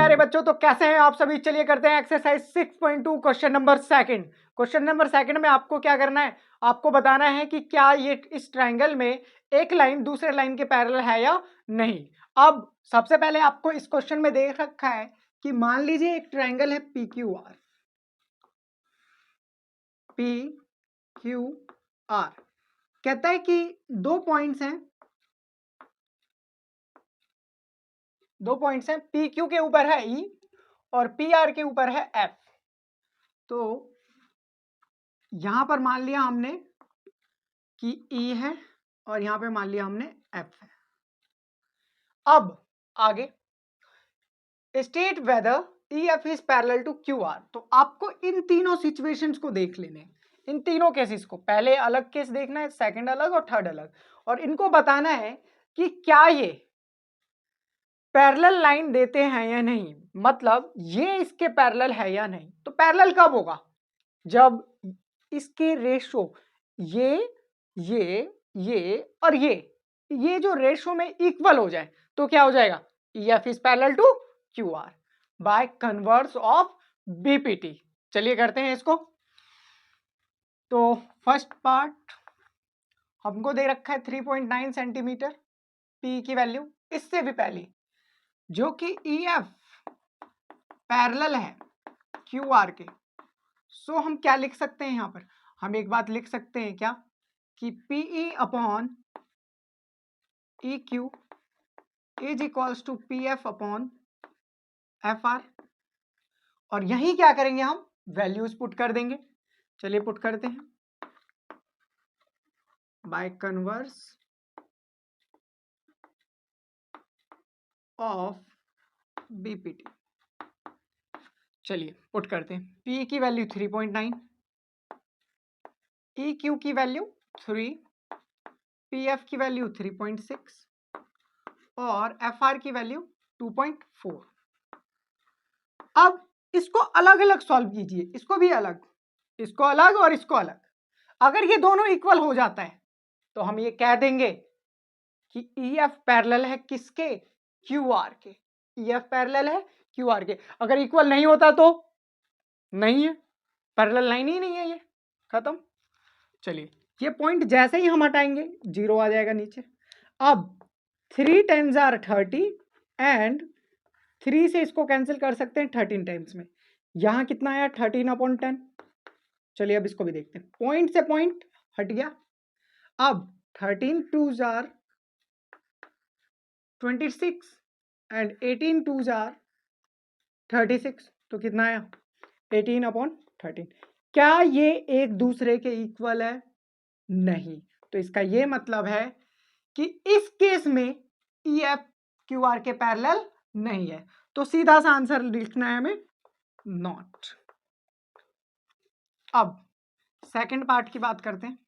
प्यारे बच्चों, तो कैसे हैं आप सभी। चलिए करते हैं exercise 6.2 question number second. Question number second में आपको क्या करना है, आपको बताना है कि क्या ये इस ट्रायंगल में एक लाइन दूसरे लाइन के पैरेलल है या नहीं। अब सबसे पहले आपको इस क्वेश्चन में देख रखा है कि मान लीजिए एक ट्रायंगल है पी क्यू आर। कहता है कि दो पॉइंट्स हैं, पी क्यू के ऊपर है ई और पी आर के ऊपर है एफ। तो यहां पर मान लिया हमने कि ई है और यहां पे मान लिया हमने एफ है। अब आगे state whether E F is parallel to Q R. तो आपको इन तीनों सिचुएशंस को देख लेने, इन तीनों केसेस को, पहले अलग केस देखना है, सेकंड अलग और थर्ड अलग, और इनको बताना है कि क्या ये पैरेलल लाइन देते हैं या नहीं, मतलब ये इसके पैरेलल है या नहीं। तो पैरेलल कब होगा, जब इसके रेशो ये और ये जो रेशो में इक्वल हो जाए तो क्या हो जाएगा, EF is parallel to QR by converse of BPT। चलिए करते हैं इसको। तो फर्स्ट पार्ट हमको दे रखा है 3.9 सेंटीमीटर P की वैल्यू, इससे भी पहले जो कि EF पैरेलल है QR के, सो हम क्या लिख सकते हैं, यहां पर हम एक बात लिख सकते हैं क्या कि PE upon EQ is equals to PF upon FR, और यही क्या करेंगे, हम वैल्यूज पुट कर देंगे। चलिए पुट करते हैं बाय कन्वर्स ऑफ BPT। चलिए पुट करते हैं, P की वैल्यू 3.9, EQ की वैल्यू 3, PF की वैल्यू 3.6 और FR की वैल्यू 2.4। अब इसको अलग अलग सॉल्व कीजिए, इसको भी अलग, इसको अलग और इसको अलग। अगर ये दोनों इक्वल हो जाता है तो हम ये कह देंगे कि EF पैरेलल है किसके, QR के। EF पैरेलल है QR के। अगर इक्वल नहीं होता तो नहीं है, पैरेलल लाइन ही नहीं है, ये खत्म। चलिए ये पॉइंट जैसे ही हम हटाएंगे 0 आ जाएगा नीचे। अब 3 टाइम्स आर 30 एंड 3 से इसको कैंसिल कर सकते हैं 13 टाइम्स में। यहां कितना आया 13/10। चलिए अब इसको भी देखते हैं, पॉइंट से पॉइंट हट गया। अब 13 2s are 26 and 18 2s are 36, तो कितना आया 18/13। क्या ये एक दूसरे के इक्वल है, नहीं। तो इसका ये मतलब है कि इस केस में EF QR के पैरेलल नहीं है। तो सीधा सा आंसर लिखना है हमें नॉट। अब सेकंड पार्ट की बात करते हैं।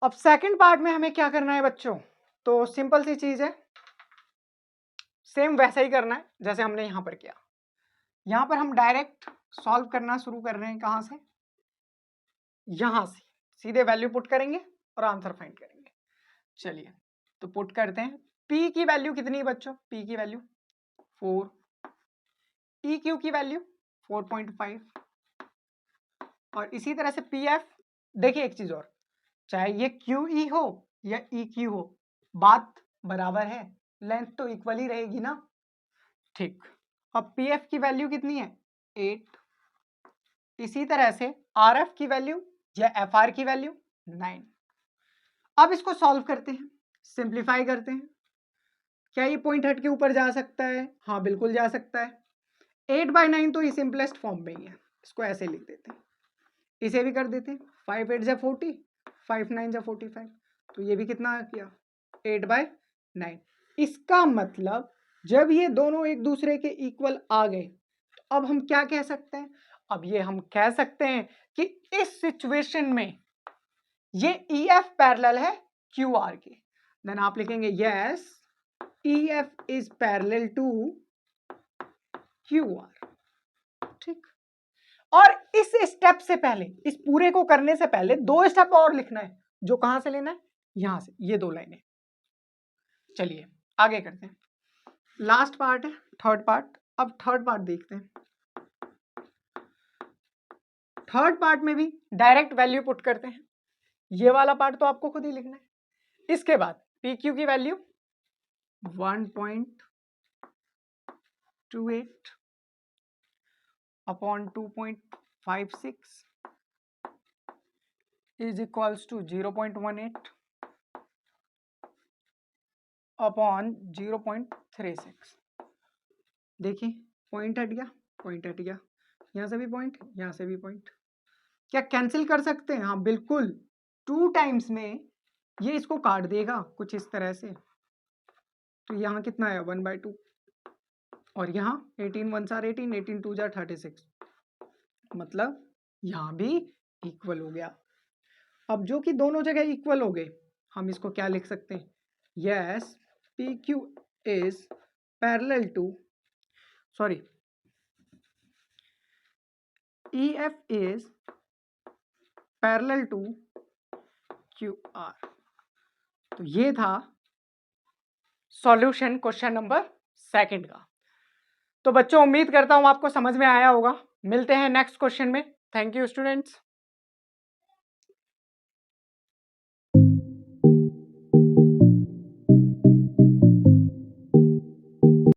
अब सेकंड पार्ट में हमें क्या करना है बच्चों, तो सिंपल सी चीज है, सेम वैसा ही करना है जैसे हमने यहां पर किया। यहां पर हम डायरेक्ट सॉल्व करना शुरू कर रहे हैं, कहां से, यहां से सीधे वैल्यू पुट करेंगे और आंसर फाइंड करेंगे। चलिए तो पुट करते हैं। P की वैल्यू कितनी है बच्चों, P की वैल्यू 4, EQ की वैल्यू 4.5 और इसी तरह से PF। देखिए एक चीज और, चाहे ये QE हो या EQ हो, बात बराबर है, लेंथ तो इक्वल ही रहेगी ना। ठीक, अब PF की वैल्यू कितनी है 8, इसी तरह से RF की वैल्यू या FR की वैल्यू 9। अब इसको सॉल्व करते हैं, सिंप्लीफाई करते हैं। क्या ये पॉइंट हट के ऊपर जा सकता है, हाँ बिल्कुल जा सकता है। 8/9 तो ये सिंपलेस्ट फॉर्म में ही है, इसको ऐसे लिख देते हैं, इसे भी कर देते हैं। 5 8 जा 40, 5 9 जा 45, तो ये भी कितना आ गया 8/9। इसका मतलब जब ये दोनों एक दूसरे के इक्वल आ गए तो अब हम क्या कह सकते हैं, अब ये हम कह सकते हैं कि इस सिचुएशन में ये EF पैरेलल है QR के। देन आप लिखेंगे yes EF is parallel to QR। ठीक, और इस स्टेप से पहले, इस पूरे को करने से पहले 2 स्टेप और लिखना है, जो कहां से लेना है, यहां से, ये 2 लाइनें। चलिए आगे करते हैं। लास्ट पार्ट है थर्ड पार्ट। अब थर्ड पार्ट देखते हैं। थर्ड पार्ट में भी डायरेक्ट वैल्यू पुट करते हैं। ये वाला पार्ट तो आपको खुद ही लिखना है। इसके बाद पी क्यू की value 1.28 upon 2.56 is equals to 0.18 upon 0.36। देखिए पॉइंट हट गया, पॉइंट हट गया, यहाँ से भी पॉइंट, यहाँ से भी पॉइंट। क्या कैंसिल कर सकते हैं? हाँ बिल्कुल। 2 टाइम्स में ये इसको काट देगा कुछ इस तरह से। तो यहाँ कितना है 1/2 और यहाँ 18 1 4 18 18 2 जा 36, मतलब यहाँ भी इक्वल हो गया। अब जो कि दोनों जगह इक्वल हो गए, हम इसको क्या लिख सकते हैं? Yes P Q is parallel to, sorry E F is parallel to Q R. तो ये था सॉल्यूशन क्वेश्चन नंबर 2 का। तो बच्चों उम्मीद करता हूं आपको समझ में आया होगा। मिलते हैं नेक्स्ट क्वेश्चन में। Thank you students.